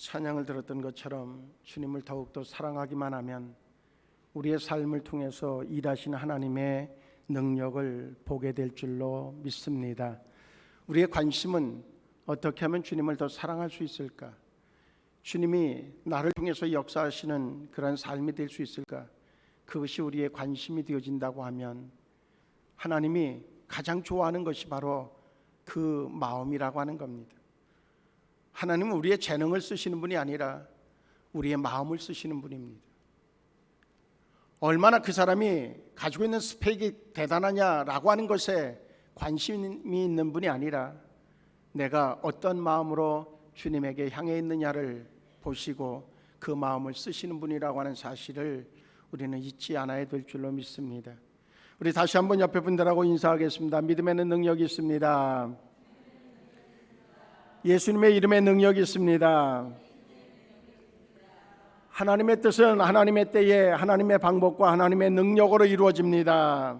찬양을 들었던 것처럼 주님을 더욱더 사랑하기만 하면 우리의 삶을 통해서 일하시는 하나님의 능력을 보게 될 줄로 믿습니다. 우리의 관심은 어떻게 하면 주님을 더 사랑할 수 있을까? 주님이 나를 통해서 역사하시는 그런 삶이 될 수 있을까? 그것이 우리의 관심이 되어진다고 하면 하나님이 가장 좋아하는 것이 바로 그 마음이라고 하는 겁니다. 하나님은 우리의 재능을 쓰시는 분이 아니라 우리의 마음을 쓰시는 분입니다. 얼마나 그 사람이 가지고 있는 스펙이 대단하냐라고 하는 것에 관심이 있는 분이 아니라 내가 어떤 마음으로 주님에게 향해 있느냐를 보시고 그 마음을 쓰시는 분이라고 하는 사실을 우리는 잊지 않아야 될 줄로 믿습니다. 우리 다시 한번 옆에 분들하고 인사하겠습니다. 믿음에는 능력이 있습니다. 예수님의 이름에 능력이 있습니다. 하나님의 뜻은 하나님의 때에 하나님의 방법과 하나님의 능력으로 이루어집니다.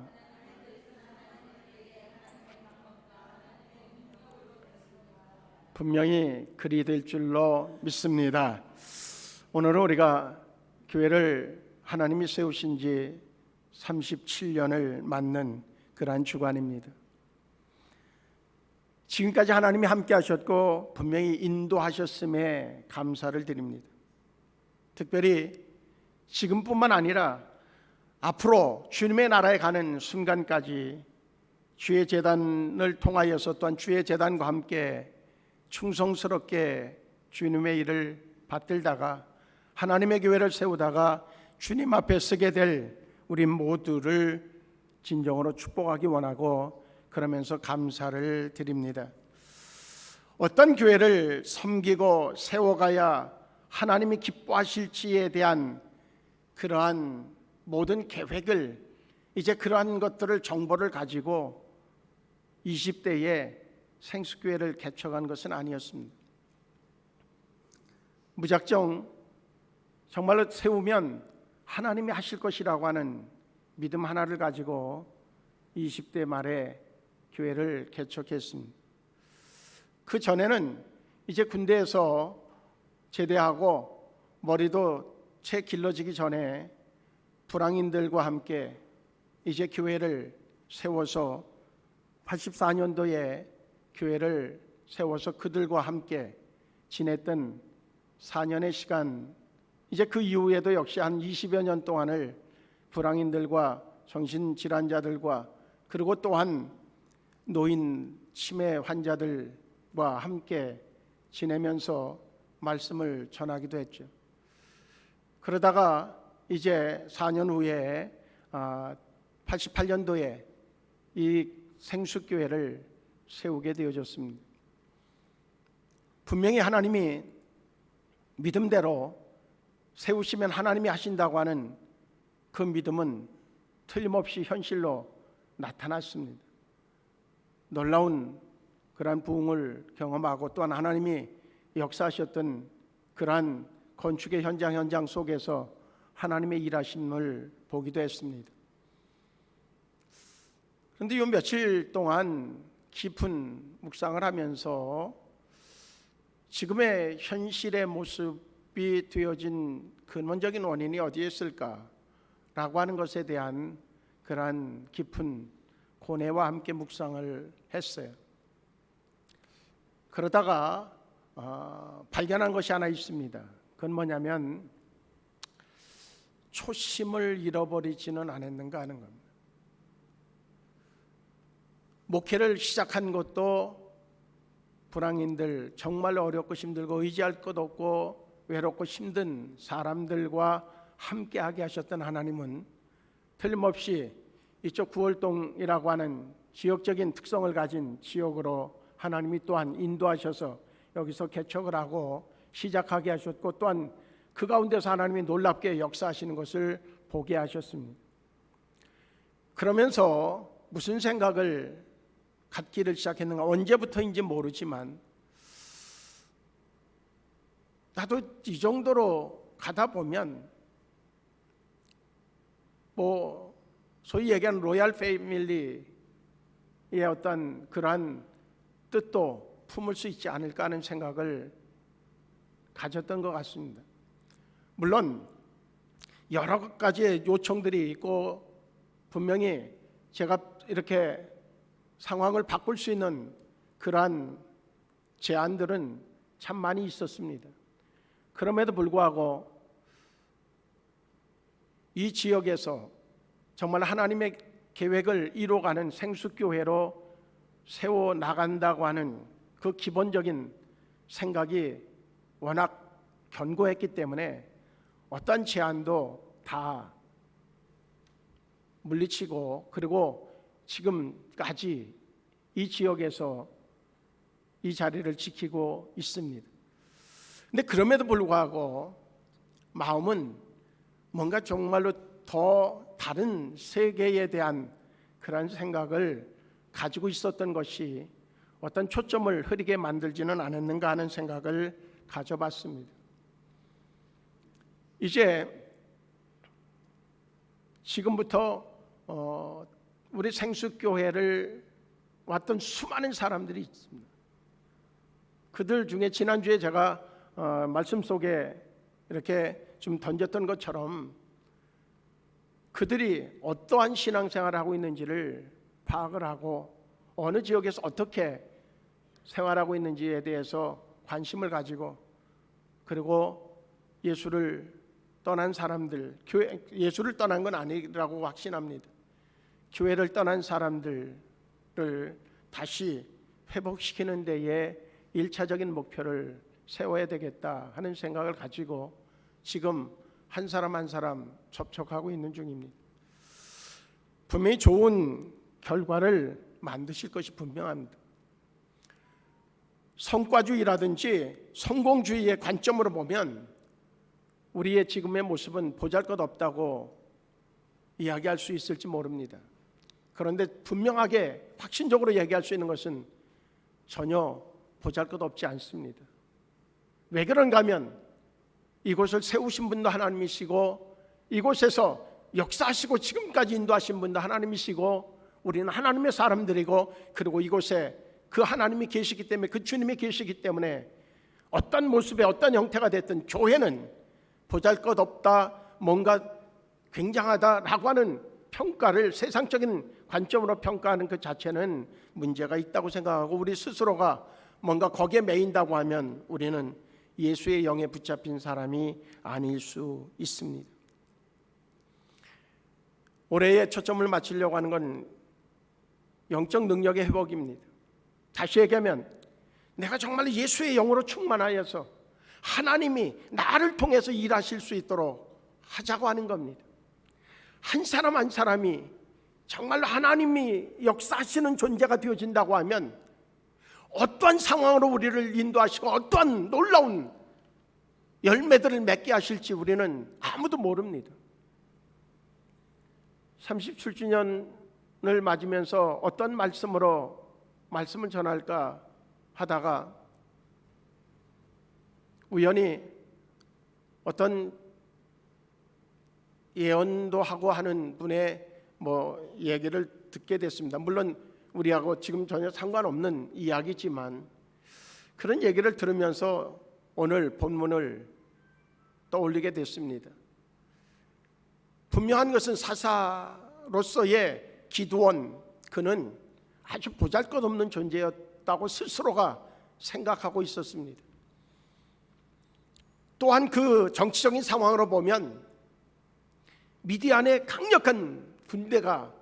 분명히 그리 될 줄로 믿습니다. 오늘은 우리가 교회를 하나님이 세우신 지 37년을 맞는 그러한 주간입니다. 지금까지 하나님이 함께 하셨고 분명히 인도하셨음에 감사를 드립니다. 특별히 지금뿐만 아니라 앞으로 주님의 나라에 가는 순간까지 주의 제단을 통하여서 또한 주의 제단과 함께 충성스럽게 주님의 일을 받들다가 하나님의 교회를 세우다가 주님 앞에 서게 될 우리 모두를 진정으로 축복하기 원하고 그러면서 감사를 드립니다. 어떤 교회를 섬기고 세워가야 하나님이 기뻐하실지에 대한 그러한 모든 계획을 이제 그러한 것들을 정보를 가지고 20대에 생수교회를 개척한 것은 아니었습니다. 무작정 정말로 세우면 하나님이 하실 것이라고 하는 믿음 하나를 가지고 20대 말에 교회를 개척했습니다. 그 전에는 이제 군대에서 제대하고 머리도 채 길러지기 전에 불황인들과 함께 이제 교회를 세워서 84년도에 교회를 세워서 그들과 함께 지냈던 4년의 시간, 이제 그 이후에도 역시 한 20여 년 동안을 불황인들과 정신질환자들과 그리고 또한 노인 치매 환자들과 함께 지내면서 말씀을 전하기도 했죠. 그러다가 이제 4년 후에 88년도에 이 생수교회를 세우게 되어졌습니다. 분명히 하나님이 믿음대로 세우시면 하나님이 하신다고 하는 그 믿음은 틀림없이 현실로 나타났습니다. 놀라운 그러한 부흥을 경험하고 또한 하나님이 역사하셨던 그러한 건축의 현장 속에서 하나님의 일하심을 보기도 했습니다. 그런데 이 며칠 동안 깊은 묵상을 하면서 지금의 현실의 모습이 되어진 근원적인 원인이 어디에 있을까라고 하는 것에 대한 그러한 깊은 고뇌와 함께 묵상을 했어요. 그러다가 발견한 것이 하나 있습니다. 그건 뭐냐면 초심을 잃어버리지는 않았는가 하는 겁니다. 목회를 시작한 것도 불황인들, 정말 어렵고 힘들고 의지할 것 없고 외롭고 힘든 사람들과 함께하게 하셨던 하나님은 틀림없이 이쪽 구월동이라고 하는 지역적인 특성을 가진 지역으로 하나님이 또한 인도하셔서 여기서 개척을 하고 시작하게 하셨고 또한 그 가운데서 하나님이 놀랍게 역사하시는 것을 보게 하셨습니다. 그러면서 무슨 생각을 갖기를 시작했는가, 언제부터인지 모르지만 나도 이 정도로 가다 보면 소위 얘기하는 로얄 패밀리의 어떤 그러한 뜻도 품을 수 있지 않을까 하는 생각을 가졌던 것 같습니다. 물론 여러 가지의 요청들이 있고 분명히 제가 이렇게 상황을 바꿀 수 있는 그러한 제안들은 참 많이 있었습니다. 그럼에도 불구하고 이 지역에서 정말 하나님의 계획을 이루어가는 생수교회로 세워나간다고 하는 그 기본적인 생각이 워낙 견고했기 때문에 어떤 제안도 다 물리치고, 그리고 지금까지 이 지역에서 이 자리를 지키고 있습니다. 근데 그럼에도 불구하고 마음은 뭔가 정말로 더 다른 세계에 대한 그런 생각을 가지고 있었던 것이 어떤 초점을 흐리게 만들지는 않았는가 하는 생각을 가져봤습니다. 이제 지금부터 우리 생수교회를 왔던 수많은 사람들이 있습니다. 그들 중에 지난주에 제가 말씀 속에 이렇게 좀 던졌던 것처럼 그들이 어떠한 신앙생활을 하고 있는지를 파악을 하고 어느 지역에서 어떻게 생활하고 있는지에 대해서 관심을 가지고, 그리고 예수를 떠난 사람들, 예수를 떠난 건 아니라고 확신합니다. 교회를 떠난 사람들을 다시 회복시키는 데에 1차적인 목표를 세워야 되겠다 하는 생각을 가지고 지금 한 사람 한 사람 접촉하고 있는 중입니다. 분명히 좋은 결과를 만드실 것이 분명합니다. 성과주의라든지 성공주의의 관점으로 보면 우리의 지금의 모습은 보잘것없다고 이야기할 수 있을지 모릅니다. 그런데 분명하게 확신적으로 얘기할 수 있는 것은 전혀 보잘것없지 않습니다. 왜 그런가 하면 이곳을 세우신 분도 하나님이시고 이곳에서 역사하시고 지금까지 인도하신 분도 하나님이시고 우리는 하나님의 사람들이고, 그리고 이곳에 그 하나님이 계시기 때문에, 그 주님이 계시기 때문에 어떤 모습의 어떤 형태가 됐든 교회는 보잘것없다, 뭔가 굉장하다라고 하는 평가를 세상적인 관점으로 평가하는 그 자체는 문제가 있다고 생각하고, 우리 스스로가 뭔가 거기에 매인다고 하면 우리는 예수의 영에 붙잡힌 사람이 아닐 수 있습니다. 올해의 초점을 맞추려고 하는 건 영적 능력의 회복입니다. 다시 얘기하면 내가 정말 예수의 영으로 충만하여서 하나님이 나를 통해서 일하실 수 있도록 하자고 하는 겁니다. 한 사람 한 사람이 정말로 하나님이 역사하시는 존재가 되어진다고 하면 어떠한 상황으로 우리를 인도하시고 어떠한 놀라운 열매들을 맺게 하실지 우리는 아무도 모릅니다. 37주년을 맞으면서 어떤 말씀을 전할까 하다가 우연히 어떤 예언도 하고 하는 분의 얘기를 듣게 됐습니다. 물론 우리하고 지금 전혀 상관없는 이야기지만 그런 얘기를 들으면서 오늘 본문을 떠올리게 됐습니다. 분명한 것은 사사로서의 기드온, 그는 아주 보잘것없는 존재였다고 스스로가 생각하고 있었습니다. 또한 그 정치적인 상황으로 보면 미디안의 강력한 군대가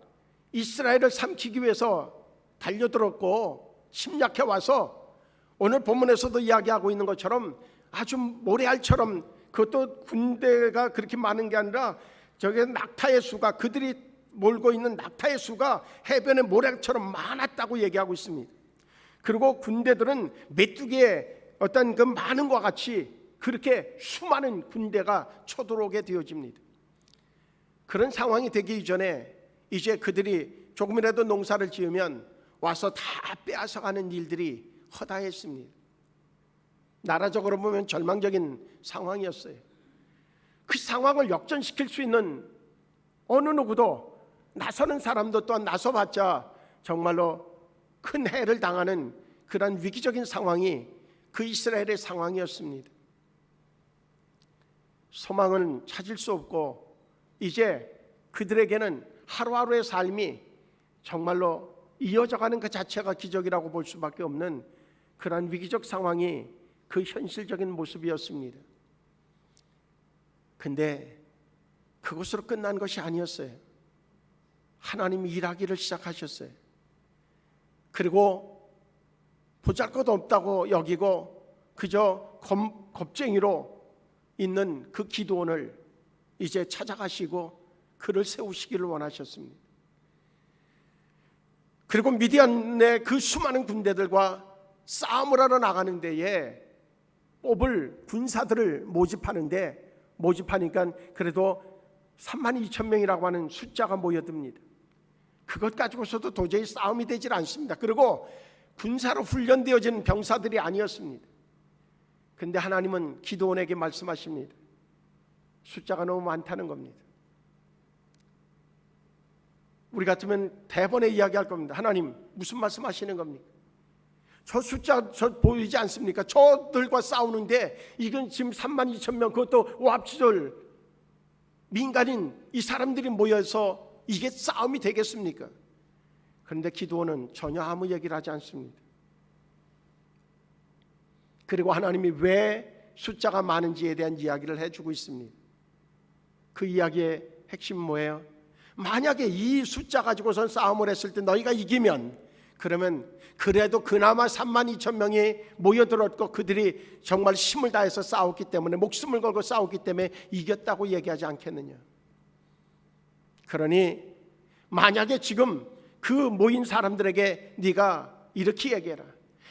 이스라엘을 삼키기 위해서 달려들었고 침략해 와서 오늘 본문에서도 이야기하고 있는 것처럼 아주 모래알처럼, 그것도 군대가 그렇게 많은 게 아니라 저게 낙타의 수가, 그들이 몰고 있는 낙타의 수가 해변의 모래처럼 많았다고 얘기하고 있습니다. 그리고 군대들은 메뚜기의 어떤 그 많은 것과 같이 그렇게 수많은 군대가 쳐들어오게 되어집니다. 그런 상황이 되기 이전에 이제 그들이 조금이라도 농사를 지으면 와서 다 빼앗아가는 일들이 허다했습니다. 나라적으로 보면 절망적인 상황이었어요. 그 상황을 역전시킬 수 있는 어느 누구도, 나서는 사람도 또한 나서봤자 정말로 큰 해를 당하는 그런 위기적인 상황이 그 이스라엘의 상황이었습니다. 소망은 찾을 수 없고 이제 그들에게는 하루하루의 삶이 정말로 이어져가는 그 자체가 기적이라고 볼 수밖에 없는 그러한 위기적 상황이 그 현실적인 모습이었습니다. 근데 그것으로 끝난 것이 아니었어요. 하나님이 일하기를 시작하셨어요. 그리고 보잘것없다고 여기고 그저 겁쟁이로 있는 그 기드온을 이제 찾아가시고 그를 세우시기를 원하셨습니다. 그리고 미디안의 그 수많은 군대들과 싸움을 하러 나가는 데에 뽑을 군사들을 모집하니까 그래도 32,000명이라고 하는 숫자가 모여듭니다. 그것 가지고서도 도저히 싸움이 되질 않습니다. 그리고 군사로 훈련되어진 병사들이 아니었습니다. 근데 하나님은 기드온에게 말씀하십니다. 숫자가 너무 많다는 겁니다. 우리 같으면 대번에 이야기할 겁니다. 하나님 무슨 말씀하시는 겁니까? 저 숫자 저 보이지 않습니까? 저들과 싸우는데 이건 지금 32,000명 그것도 오합지졸 민간인 이 사람들이 모여서 이게 싸움이 되겠습니까? 그런데 기드온은 전혀 아무 얘기를 하지 않습니다. 그리고 하나님이 왜 숫자가 많은지에 대한 이야기를 해주고 있습니다. 그 이야기의 핵심은 뭐예요? 만약에 이 숫자 가지고선 싸움을 했을 때 너희가 이기면 그러면 그래도 그나마 32,000명이 모여들었고 그들이 정말 힘을 다해서 싸웠기 때문에 목숨을 걸고 싸웠기 때문에 이겼다고 얘기하지 않겠느냐. 그러니 만약에 지금 그 모인 사람들에게 네가 이렇게 얘기해라.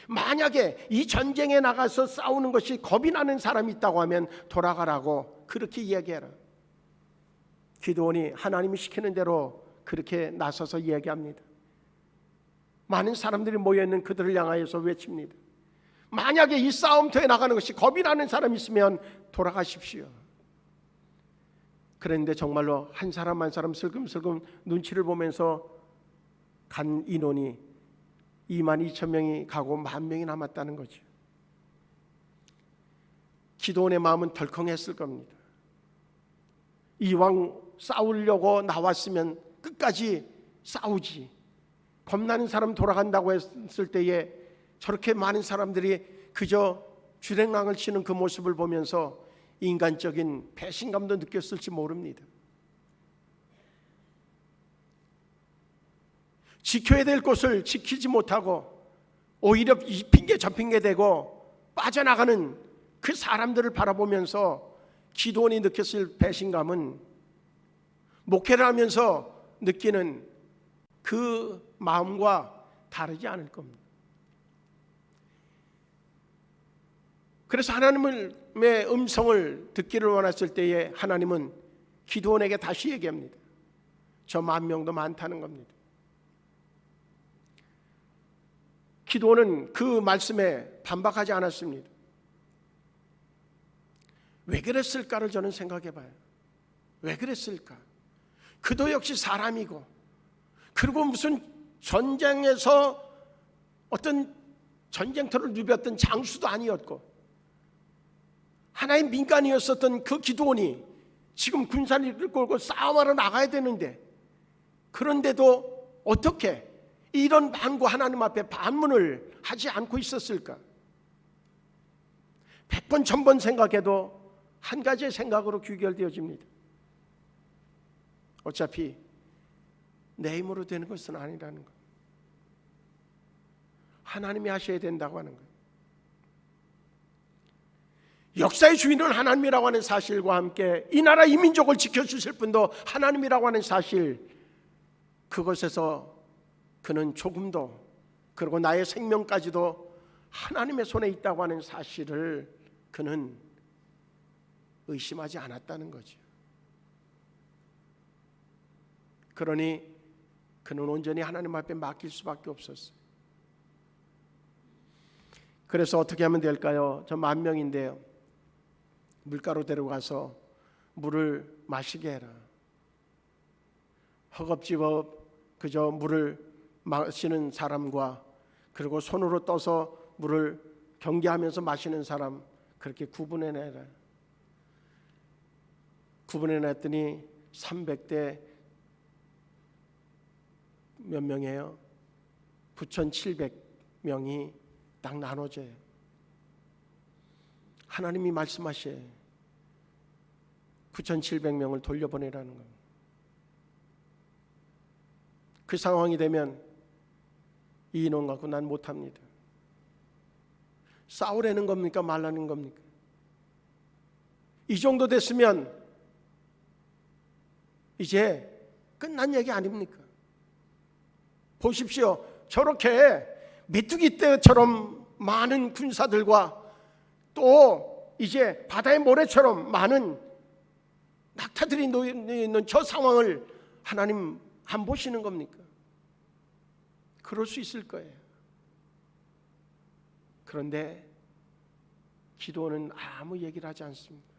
만약에 이 전쟁에 나가서 싸우는 것이 겁이 나는 사람이 있다고 하면 돌아가라고 그렇게 얘기해라. 기드온이 하나님이 시키는 대로 그렇게 나서서 이야기합니다. 많은 사람들이 모여있는 그들을 향하여서 외칩니다. 만약에 이 싸움터에 나가는 것이 겁이 나는 사람이 있으면 돌아가십시오. 그런데 정말로 한 사람 한 사람 슬금슬금 눈치를 보면서 간 인원이 22,000명이 가고 10,000명이 남았다는 거죠. 기드온의 마음은 덜컹했을 겁니다. 이왕 싸우려고 나왔으면 끝까지 싸우지. 겁나는 사람 돌아간다고 했을 때에 저렇게 많은 사람들이 그저 주랭랑을 치는 그 모습을 보면서 인간적인 배신감도 느꼈을지 모릅니다. 지켜야 될 곳을 지키지 못하고 오히려 이 핑계 저 핑계 대고 빠져나가는 그 사람들을 바라보면서 기드온이 느꼈을 배신감은 목회를 하면서 느끼는 그 마음과 다르지 않을 겁니다. 그래서 하나님의 음성을 듣기를 원했을 때에 하나님은 기드온에게 다시 얘기합니다. 저 10,000명도 많다는 겁니다. 기드온은 그 말씀에 반박하지 않았습니다. 왜 그랬을까를 저는 생각해 봐요. 왜 그랬을까? 그도 역시 사람이고 그리고 무슨 전쟁에서 어떤 전쟁터를 누볐던 장수도 아니었고 하나의 민간이었었던 그 기드온이 지금 군사를 끌고 싸움하러 나가야 되는데 그런데도 어떻게 이런 만고 하나님 앞에 반문을 하지 않고 있었을까? 100번 1000번 생각해도 한 가지의 생각으로 귀결되어집니다. 어차피 내 힘으로 되는 것은 아니라는 것. 하나님이 하셔야 된다고 하는 것. 역사의 주인은 하나님이라고 하는 사실과 함께 이 나라 이 민족을 지켜주실 분도 하나님이라고 하는 사실, 그것에서 그는 조금도, 그리고 나의 생명까지도 하나님의 손에 있다고 하는 사실을 그는 의심하지 않았다는 거죠. 그러니 그는 온전히 하나님 앞에 맡길 수밖에 없었어요. 그래서 어떻게 하면 될까요? 저 10,000명인데요. 물가로 데려가서 물을 마시게 해라. 허겁지겁 그저 물을 마시는 사람과 그리고 손으로 떠서 물을 경계하면서 마시는 사람, 그렇게 구분해내라. 구분해놨더니 300대 몇 명이에요? 9,700명이 딱 나눠져요. 하나님이 말씀하셔 9,700명을 돌려보내라는 겁니다. 그 상황이 되면 이 인원 갖고 난 못합니다. 싸우라는 겁니까? 말라는 겁니까? 이 정도 됐으면 이제 끝난 얘기 아닙니까? 보십시오. 저렇게 메뚜기 떼처럼 많은 군사들과 또 이제 바다의 모래처럼 많은 낙타들이 놓여 있는 저 상황을 하나님 안 보시는 겁니까? 그럴 수 있을 거예요. 그런데 기도는 아무 얘기를 하지 않습니다.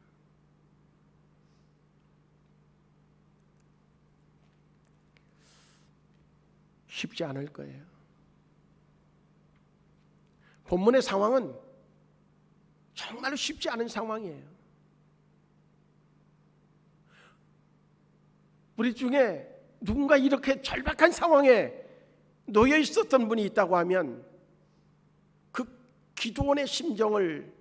쉽지 않을 거예요. 본문의 상황은 정말로 쉽지 않은 상황이에요. 우리 중에 누군가 이렇게 절박한 상황에 놓여 있었던 분이 있다고 하면 그 기도원의 심정을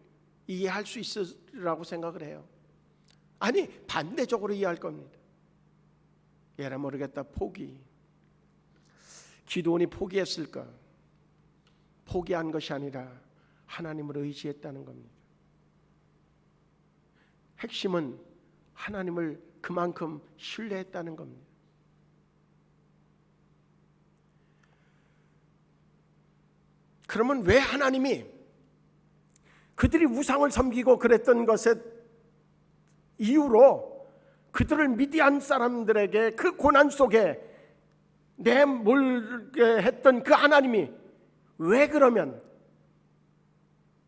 이해할 수 있으라고 생각을 해요. 아니, 반대적으로 이해할 겁니다. 얘라 모르겠다, 포기. 기도원이 포기했을까? 포기한 것이 아니라 하나님을 의지했다는 겁니다. 핵심은 하나님을 그만큼 신뢰했다는 겁니다. 그러면 왜 하나님이 그들이 우상을 섬기고 그랬던 것의 이유로 그들을 미디안 사람들에게 그 고난 속에 내몰게 했던 그 하나님이 왜 그러면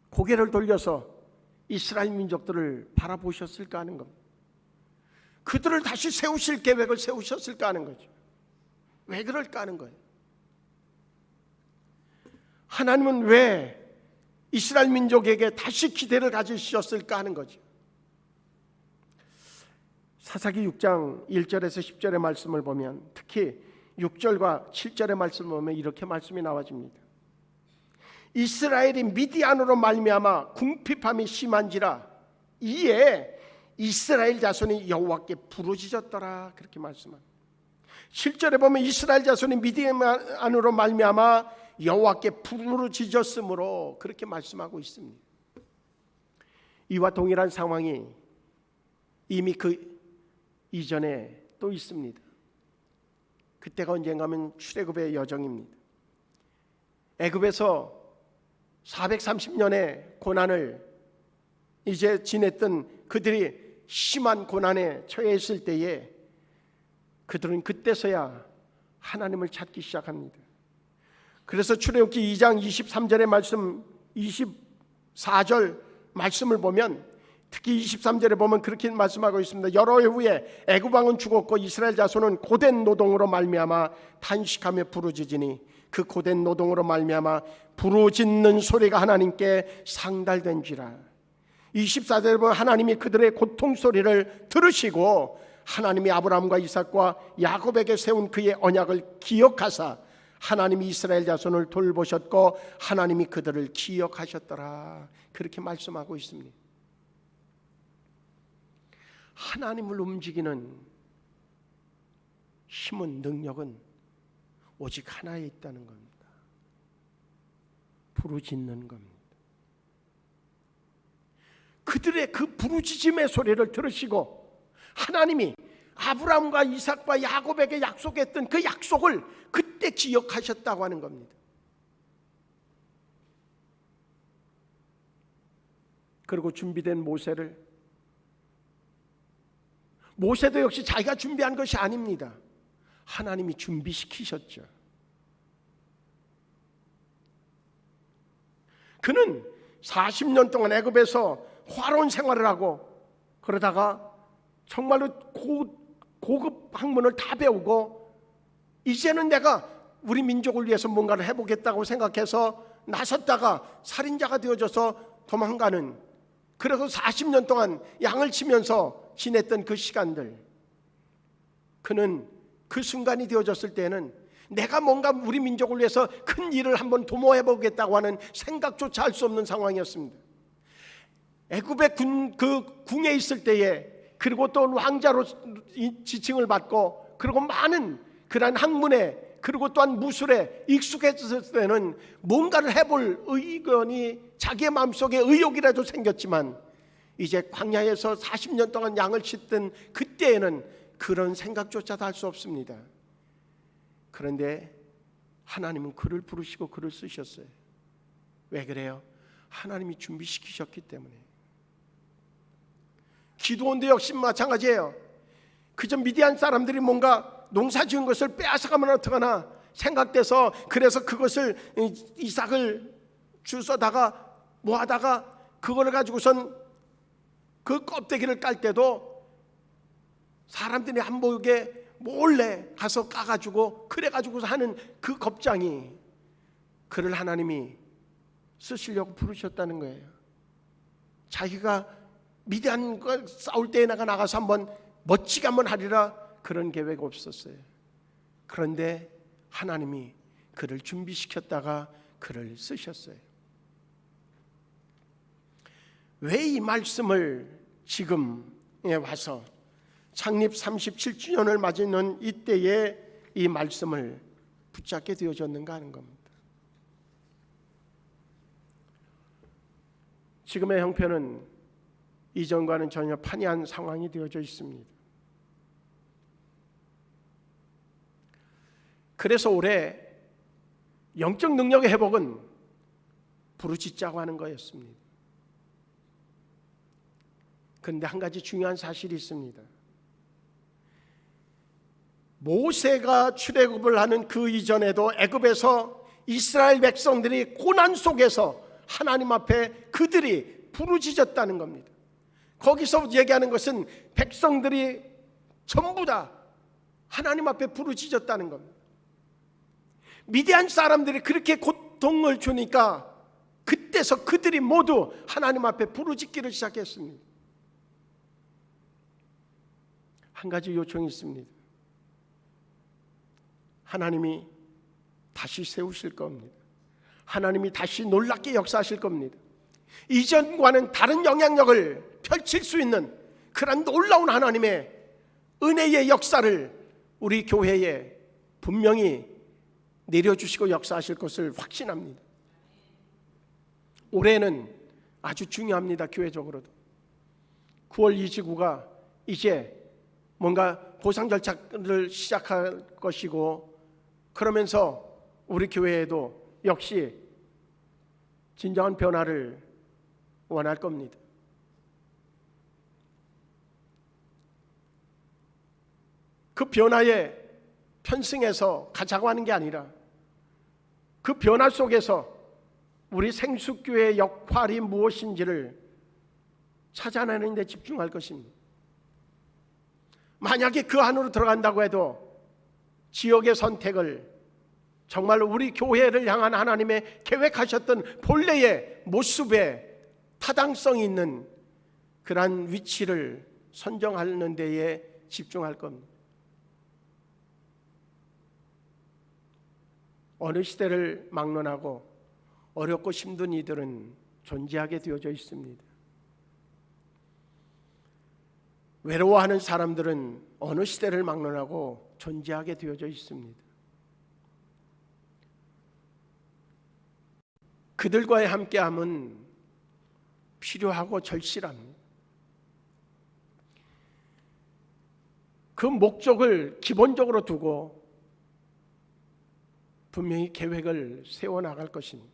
고개를 돌려서 이스라엘 민족들을 바라보셨을까 하는 겁니다. 그들을 다시 세우실 계획을 세우셨을까 하는 거죠. 왜 그럴까 하는 거예요. 하나님은 왜 이스라엘 민족에게 다시 기대를 가지셨을까 하는 거죠. 사사기 6장 1절에서 10절의 말씀을 보면, 특히 6절과 7절의 말씀을 보면 이렇게 말씀이 나와집니다. 이스라엘이 미디안으로 말미암아 궁핍함이 심한지라 이에 이스라엘 자손이 여호와께 부르짖었더라, 그렇게 말씀합니다. 7절에 보면 이스라엘 자손이 미디안으로 말미암아 여호와께 부르짖었으므로 그렇게 말씀하고 있습니다. 이와 동일한 상황이 이미 그 이전에 또 있습니다. 그때가 언젠가 하면 출애굽의 여정입니다. 애굽에서 430년의 고난을 이제 지냈던 그들이 심한 고난에 처해 있을 때에 그들은 그때서야 하나님을 찾기 시작합니다. 그래서 출애굽기 2장 23절의 말씀, 24절 말씀을 보면, 특히 23절에 보면 그렇게 말씀하고 있습니다. 여러 해 후에 애굽 왕은 죽었고 이스라엘 자손은 고된 노동으로 말미암아 탄식하며 부르짖으니 그 고된 노동으로 말미암아 부르짖는 소리가 하나님께 상달된지라. 24절에 보면 하나님이 그들의 고통 소리를 들으시고 하나님이 아브라함과 이삭과 야곱에게 세운 그의 언약을 기억하사 하나님이 이스라엘 자손을 돌보셨고 하나님이 그들을 기억하셨더라, 그렇게 말씀하고 있습니다. 하나님을 움직이는 힘은, 능력은 오직 하나에 있다는 겁니다. 부르짖는 겁니다. 그들의 그 부르짖음의 소리를 들으시고 하나님이 아브라함과 이삭과 야곱에게 약속했던 그 약속을 그때 기억하셨다고 하는 겁니다. 그리고 준비된 모세도 역시 자기가 준비한 것이 아닙니다. 하나님이 준비시키셨죠. 그는 40년 동안 애굽에서 화로운 생활을 하고 그러다가 정말로 고급 학문을 다 배우고 이제는 내가 우리 민족을 위해서 뭔가를 해보겠다고 생각해서 나섰다가 살인자가 되어져서 도망가는, 그래서 40년 동안 양을 치면서 지냈던 그 시간들, 그는 그 순간이 되어졌을 때는 내가 뭔가 우리 민족을 위해서 큰 일을 한번 도모해 보겠다고 하는 생각조차 할 수 없는 상황이었습니다. 애굽의 그 궁에 있을 때에, 그리고 또 왕자로 지칭을 받고, 그리고 많은 그러한 학문에, 그리고 또한 무술에 익숙해졌을 때는 뭔가를 해볼 의견이 자기의 마음속에 의욕이라도 생겼지만, 이제 광야에서 40년 동안 양을 씻던 그때에는 그런 생각조차도 할 수 없습니다. 그런데 하나님은 그를 부르시고 그를 쓰셨어요. 왜 그래요? 하나님이 준비시키셨기 때문에. 기드온도 역시 마찬가지예요. 그저 미디안 사람들이 뭔가 농사 지은 것을 빼앗아가면 어떡하나 생각돼서, 그래서 그것을 이삭을 주워다가 모아다가 그걸 가지고선 그 껍데기를 깔 때도 사람들이 한 목에 몰래 가서 까가지고 그래가지고 하는 그 겁장이, 그를 하나님이 쓰시려고 부르셨다는 거예요. 자기가 미디안과 싸울 때에 나가서 한번 멋지게 한번 하리라 그런 계획 없었어요. 그런데 하나님이 그를 준비시켰다가 그를 쓰셨어요. 왜 이 말씀을 지금에 와서 창립 37주년을 맞이는 이때에 이 말씀을 붙잡게 되어졌는가 하는 겁니다. 지금의 형편은 이전과는 전혀 판이한 상황이 되어져 있습니다. 그래서 올해 영적 능력의 회복은 부르짖자고 하는 거였습니다. 그런데 한 가지 중요한 사실이 있습니다. 모세가 출애굽을 하는 그 이전에도 애굽에서 이스라엘 백성들이 고난 속에서 하나님 앞에 그들이 부르짖었다는 겁니다. 거기서 얘기하는 것은 백성들이 전부 다 하나님 앞에 부르짖었다는 겁니다. 미디안 사람들이 그렇게 고통을 주니까 그때서 그들이 모두 하나님 앞에 부르짖기를 시작했습니다. 한 가지 요청이 있습니다. 하나님이 다시 세우실 겁니다. 하나님이 다시 놀랍게 역사하실 겁니다. 이전과는 다른 영향력을 펼칠 수 있는 그런 놀라운 하나님의 은혜의 역사를 우리 교회에 분명히 내려주시고 역사하실 것을 확신합니다. 올해는 아주 중요합니다. 교회적으로도 9월 29가 이제 뭔가 보상 절차를 시작할 것이고, 그러면서 우리 교회에도 역시 진정한 변화를 원할 겁니다. 그 변화에 편승해서 가자고 하는 게 아니라 그 변화 속에서 우리 생수교회의 역할이 무엇인지를 찾아내는 데 집중할 것입니다. 만약에 그 안으로 들어간다고 해도 지역의 선택을 정말 우리 교회를 향한 하나님의 계획하셨던 본래의 모습에 타당성이 있는 그러한 위치를 선정하는 데에 집중할 겁니다. 어느 시대를 막론하고 어렵고 힘든 이들은 존재하게 되어져 있습니다. 외로워하는 사람들은 어느 시대를 막론하고 존재하게 되어져 있습니다. 그들과의 함께함은 필요하고 절실합니다. 그 목적을 기본적으로 두고 분명히 계획을 세워나갈 것입니다.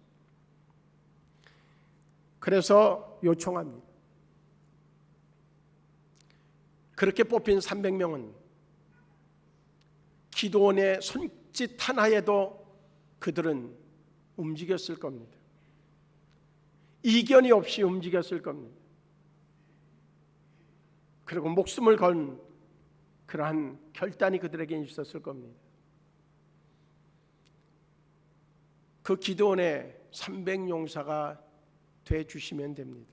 그래서 요청합니다. 그렇게 뽑힌 300명은 기드온의 손짓 하나에도 그들은 움직였을 겁니다. 이견이 없이 움직였을 겁니다. 그리고 목숨을 건 그러한 결단이 그들에게 있었을 겁니다. 그 기드온의 300용사가 돼 주시면 됩니다.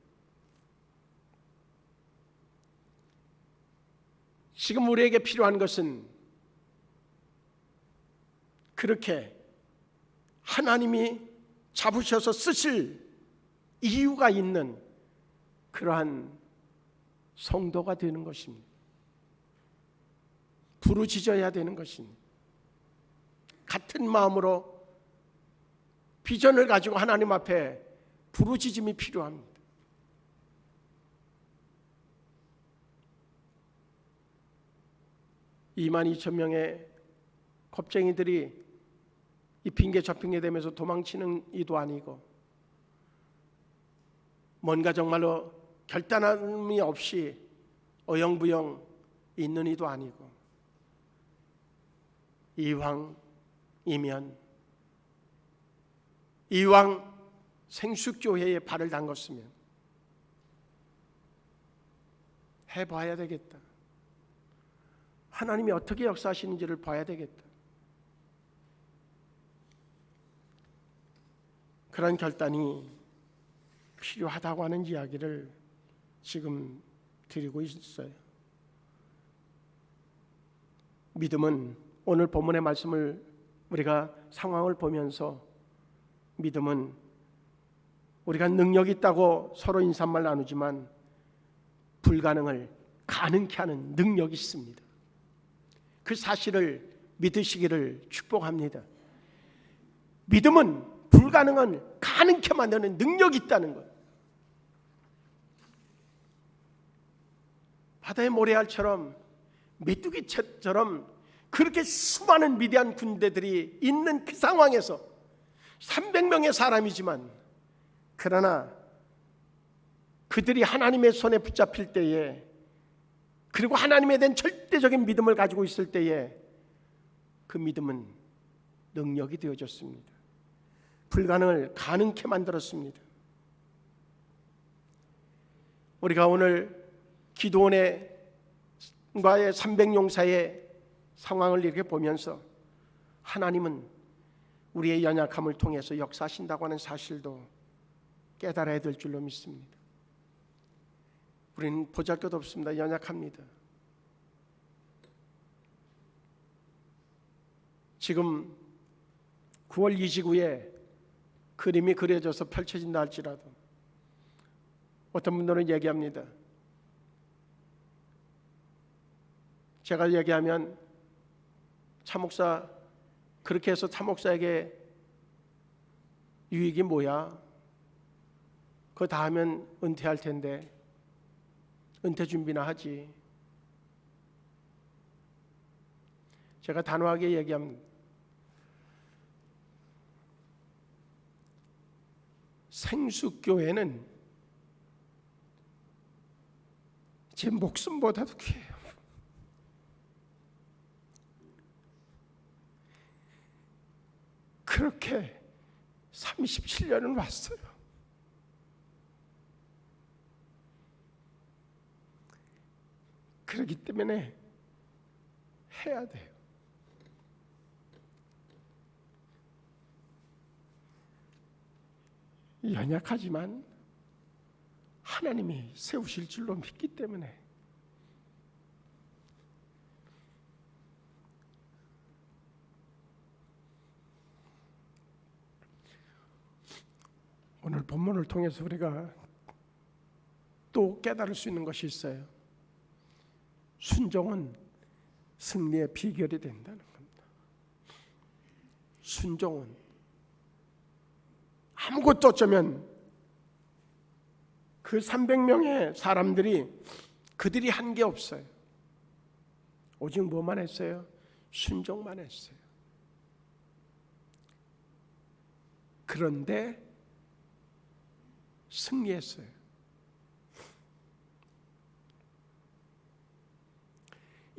지금 우리에게 필요한 것은 그렇게 하나님이 잡으셔서 쓰실 이유가 있는 그러한 성도가 되는 것입니다. 부르짖어야 되는 것입니다. 같은 마음으로 비전을 가지고 하나님 앞에 부르짖음이 필요합니다. 22,000명의 겁쟁이들이 이 핑계 저 핑계 대면서 도망치는 이도 아니고, 뭔가 정말로 결단함이 없이 어영부영 있는 이도 아니고, 이왕이면 이왕 생수교회에 발을 담궜으면 해봐야 되겠다. 하나님이 어떻게 역사하시는지를 봐야 되겠다. 그런 결단이 필요하다고 하는 이야기를 지금 드리고 있어요. 믿음은 오늘 본문의 말씀을 우리가 상황을 보면서, 믿음은 우리가 능력이 있다고 서로 인사말 나누지만 불가능을 가능케 하는 능력이 있습니다. 그 사실을 믿으시기를 축복합니다. 믿음은 불가능한 가능케 만드는 능력이 있다는 것. 바다의 모래알처럼 메뚜기처럼 그렇게 수많은 위대한 군대들이 있는 그 상황에서 300명의 사람이지만, 그러나 그들이 하나님의 손에 붙잡힐 때에, 그리고 하나님에 대한 절대적인 믿음을 가지고 있을 때에 그 믿음은 능력이 되어졌습니다. 불가능을 가능케 만들었습니다. 우리가 오늘 기도원과의 300용사의 상황을 이렇게 보면서 하나님은 우리의 연약함을 통해서 역사하신다고 하는 사실도 깨달아야 될 줄로 믿습니다. 우리는 보잘것없습니다. 연약합니다. 지금 9월 29일에 그림이 그려져서 펼쳐진다 할지라도 어떤 분들은 얘기합니다. 제가 얘기하면 차목사, 그렇게 해서 차목사에게 유익이 뭐야? 그거 다 하면 은퇴할 텐데 은퇴 준비나 하지. 제가 단호하게 얘기합니다. 생수교회는 제 목숨보다도 귀해요. 그렇게 37년을 왔어요. 그렇기 때문에 해야 돼요. 연약하지만 하나님이 세우실 줄로 믿기 때문에 오늘 본문을 통해서 우리가 또 깨달을 수 있는 것이 있어요. 순종은 승리의 비결이 된다는 겁니다. 순종은 아무것도 어쩌면 그 300명의 사람들이 그들이 한 게 없어요. 오직 뭐만 했어요? 순종만 했어요. 그런데 승리했어요.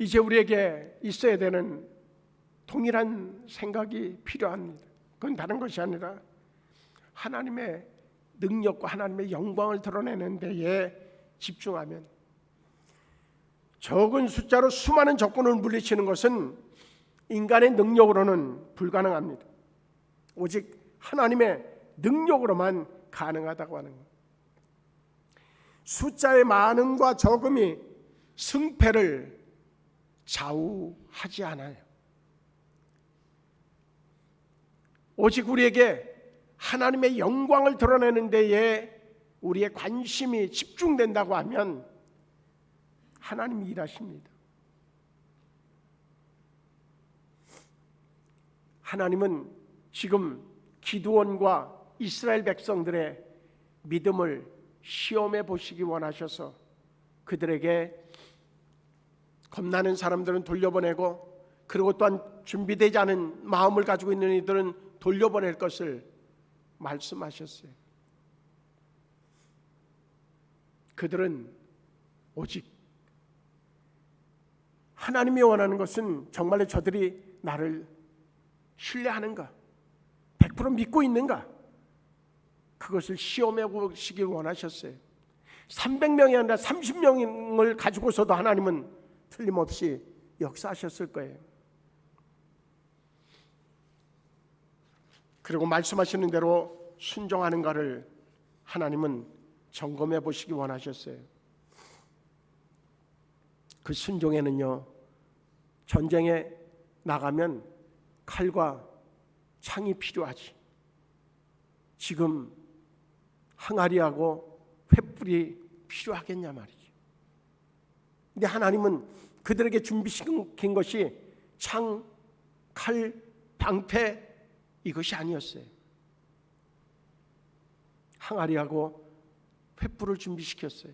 이제 우리에게 있어야 되는 동일한 생각이 필요합니다. 그건 다른 것이 아니라 하나님의 능력과 하나님의 영광을 드러내는 데에 집중하면, 적은 숫자로 수많은 적군을 물리치는 것은 인간의 능력으로는 불가능합니다. 오직 하나님의 능력으로만 가능하다고 하는 것. 숫자의 많음과 적음이 승패를 좌우하지 않아요. 오직 우리에게 하나님의 영광을 드러내는 데에 우리의 관심이 집중된다고 하면 하나님이 일하십니다. 하나님은 지금 기드온과 이스라엘 백성들의 믿음을 시험해 보시기 원하셔서 그들에게 겁나는 사람들은 돌려보내고, 그리고 또한 준비되지 않은 마음을 가지고 있는 이들은 돌려보낼 것을 말씀하셨어요. 그들은 오직 하나님이 원하는 것은 정말로 저들이 나를 신뢰하는가, 100% 믿고 있는가, 그것을 시험해 보시기 원하셨어요. 300명이 아니라 30명을 가지고서도 하나님은 틀림없이 역사하셨을 거예요. 그리고 말씀하시는 대로 순종하는가를 하나님은 점검해 보시기 원하셨어요. 그 순종에는요, 전쟁에 나가면 칼과 창이 필요하지, 지금 항아리하고 횃불이 필요하겠냐 말이죠. 근데 하나님은 그들에게 준비시킨 것이 창, 칼, 방패 이것이 아니었어요. 항아리하고 횃불을 준비시켰어요.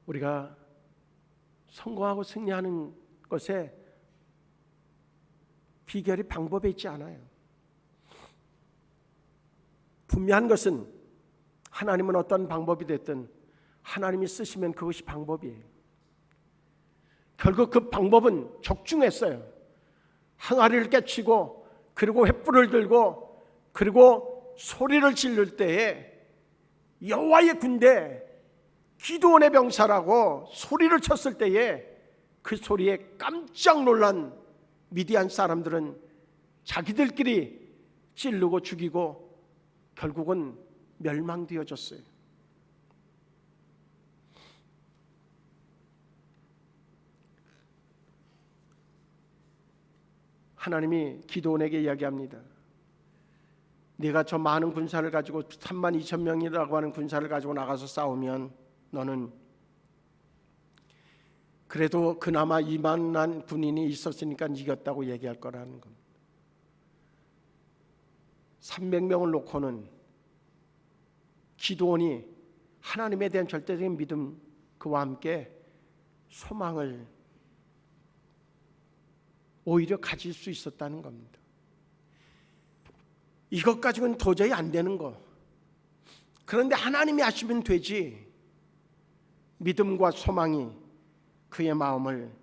우리가 성공하고 승리하는 것에 비결이 방법에 있지 않아요. 분명한 것은 하나님은 어떤 방법이 됐든 하나님이 쓰시면 그것이 방법이에요. 결국 그 방법은 적중했어요. 항아리를 깨치고, 그리고 횃불을 들고, 그리고 소리를 지를 때에 여호와의 군대 기드온의 병사라고 소리를 쳤을 때에 그 소리에 깜짝 놀란 미디안 사람들은 자기들끼리 찌르고 죽이고 결국은 멸망되어졌어요. 하나님이 기드온에게 이야기합니다. 네가 저 많은 군사를 가지고 32,000명이라고 하는 군사를 가지고 나가서 싸우면 너는 그래도 그나마 이만한 군인이 있었으니까 이겼다고 얘기할 거라는 겁니다. 300명을 놓고는 기드온이 하나님에 대한 절대적인 믿음, 그와 함께 소망을 오히려 가질 수 있었다는 겁니다. 이것 가지고는 도저히 안 되는 거. 그런데 하나님이 하시면 되지. 믿음과 소망이 그의 마음을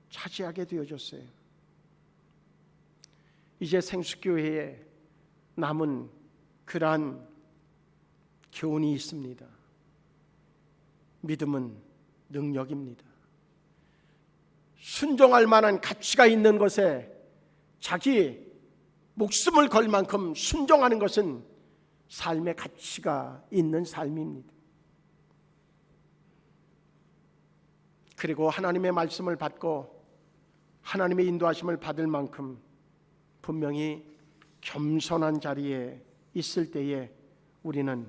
차지하게 되어졌어요. 이제 생수교회에 남은 그러한 교훈이 있습니다. 믿음은 능력입니다. 순종할 만한 가치가 있는 것에 자기 목숨을 걸 만큼 순종하는 것은 삶의 가치가 있는 삶입니다. 그리고 하나님의 말씀을 받고 하나님의 인도하심을 받을 만큼 분명히 겸손한 자리에 있을 때에 우리는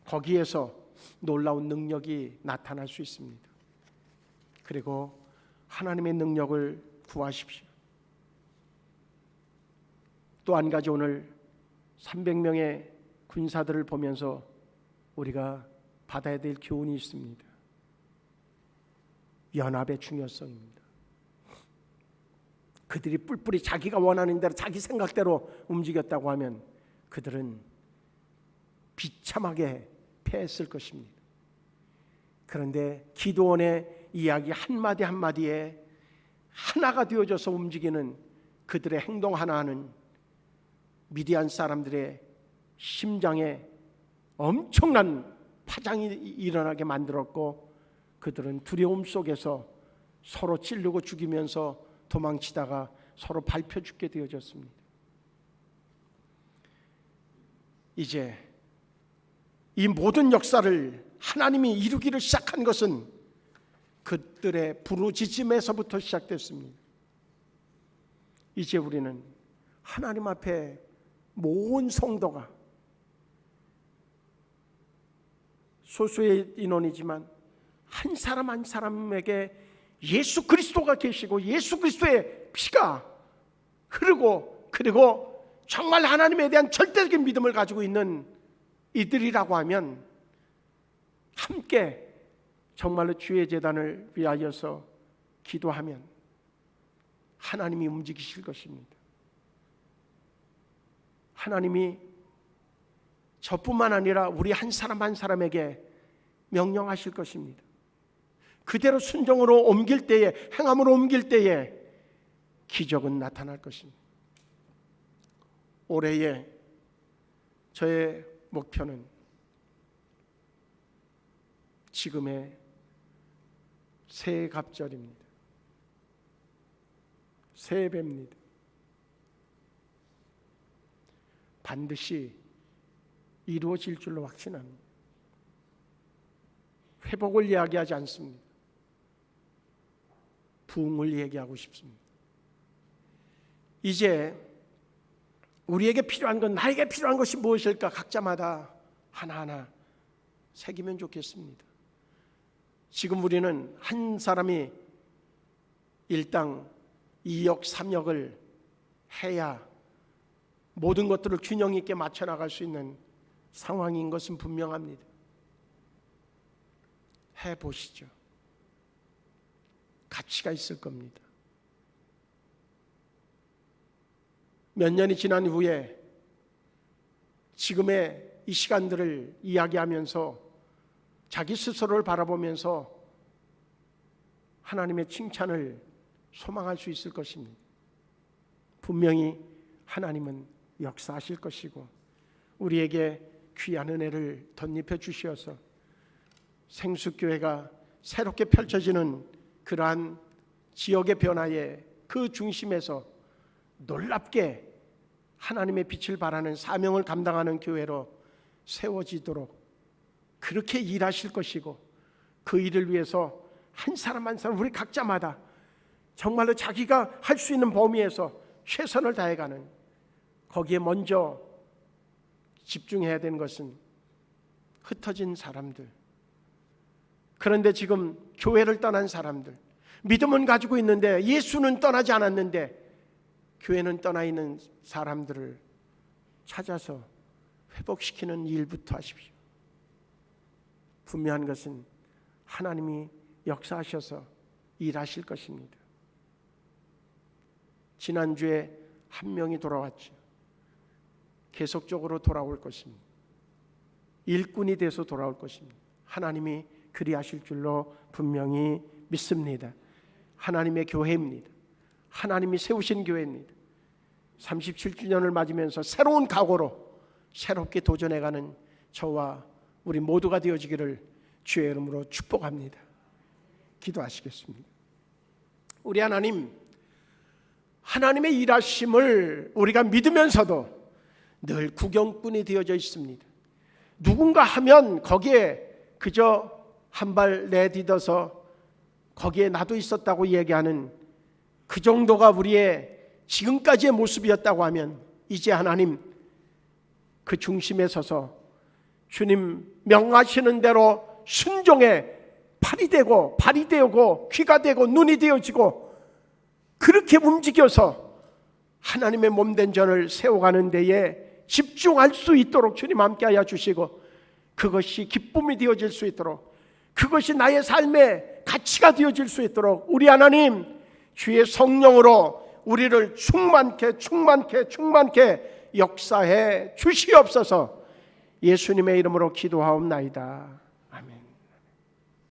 거기에서 놀라운 능력이 나타날 수 있습니다. 그리고 하나님의 능력을 구하십시오. 또 한 가지, 오늘 300명의 군사들을 보면서 우리가 받아야 될 교훈이 있습니다. 연합의 중요성입니다. 그들이 뿔뿔이 자기가 원하는 대로 자기 생각대로 움직였다고 하면 그들은 비참하게 패했을 것입니다. 그런데 기드온의 이야기 한마디 한마디에 하나가 되어져서 움직이는 그들의 행동 하나는 미디안 사람들의 심장에 엄청난 파장이 일어나게 만들었고, 그들은 두려움 속에서 서로 찌르고 죽이면서 도망치다가 서로 밟혀 죽게 되어졌습니다. 이제 이 모든 역사를 하나님이 이루기를 시작한 것은 그들의 부르짖음에서부터 시작됐습니다. 이제 우리는 하나님 앞에 모은 성도가 소수의 인원이지만 한 사람 한 사람에게 예수 그리스도가 계시고 예수 그리스도의 피가 흐르고 그리고 정말 하나님에 대한 절대적인 믿음을 가지고 있는 이들이라고 하면 함께 정말로 주의 제단을 위하여서 기도하면 하나님이 움직이실 것입니다. 하나님이 저뿐만 아니라 우리 한 사람 한 사람에게 명령하실 것입니다. 그대로 순종으로 옮길 때에, 행함으로 옮길 때에 기적은 나타날 것입니다. 올해의 저의 목표는 지금의 새해갑절입니다. 새해배입니다. 반드시 이루어질 줄로 확신합니다. 회복을 이야기하지 않습니다. 부흥을 얘기하고 싶습니다. 이제 우리에게 필요한 건, 나에게 필요한 것이 무엇일까 각자마다 하나하나 새기면 좋겠습니다. 지금 우리는 한 사람이 일당 2억 3억을 해야 모든 것들을 균형 있게 맞춰 나갈 수 있는 상황인 것은 분명합니다. 해보시죠. 가치가 있을 겁니다. 몇 년이 지난 후에 지금의 이 시간들을 이야기하면서 자기 스스로를 바라보면서 하나님의 칭찬을 소망할 수 있을 것입니다. 분명히 하나님은 역사하실 것이고 우리에게 귀한 은혜를 덧입혀 주시어서 생수교회가 새롭게 펼쳐지는 그러한 지역의 변화의 그 중심에서 놀랍게 하나님의 빛을 발하는 사명을 감당하는 교회로 세워지도록 그렇게 일하실 것이고 그 일을 위해서 한 사람 한 사람 우리 각자마다 정말로 자기가 할 수 있는 범위에서 최선을 다해가는, 거기에 먼저 집중해야 되는 것은 흩어진 사람들, 그런데 지금 교회를 떠난 사람들, 믿음은 가지고 있는데 예수는 떠나지 않았는데 교회는 떠나 있는 사람들을 찾아서 회복시키는 일부터 하십시오. 분명한 것은 하나님이 역사하셔서 일하실 것입니다. 지난주에 한 명이 돌아왔죠. 계속적으로 돌아올 것입니다. 일꾼이 돼서 돌아올 것입니다. 하나님이 그리하실 줄로 분명히 믿습니다. 하나님의 교회입니다. 하나님이 세우신 교회입니다. 37주년을 맞으면서 새로운 각오로 새롭게 도전해가는 저와 우리 모두가 되어지기를 주의 이름으로 축복합니다. 기도하시겠습니다. 우리 하나님, 하나님의 일하심을 우리가 믿으면서도 늘 구경꾼이 되어져 있습니다. 누군가 하면 거기에 그저 한 발 내딛어서 거기에 나도 있었다고 얘기하는 그 정도가 우리의 지금까지의 모습이었다고 하면 이제 하나님 그 중심에 서서 주님 명하시는 대로 순종에 팔이 되고 발이 되고 귀가 되고 눈이 되어지고 그렇게 움직여서 하나님의 몸된 전을 세워가는 데에 집중할 수 있도록 주님 함께하여 주시고 그것이 기쁨이 되어질 수 있도록 그것이 나의 삶의 가치가 되어질 수 있도록 우리 하나님 주의 성령으로 우리를 충만케 역사해 주시옵소서. 예수님의 이름으로 기도하옵나이다.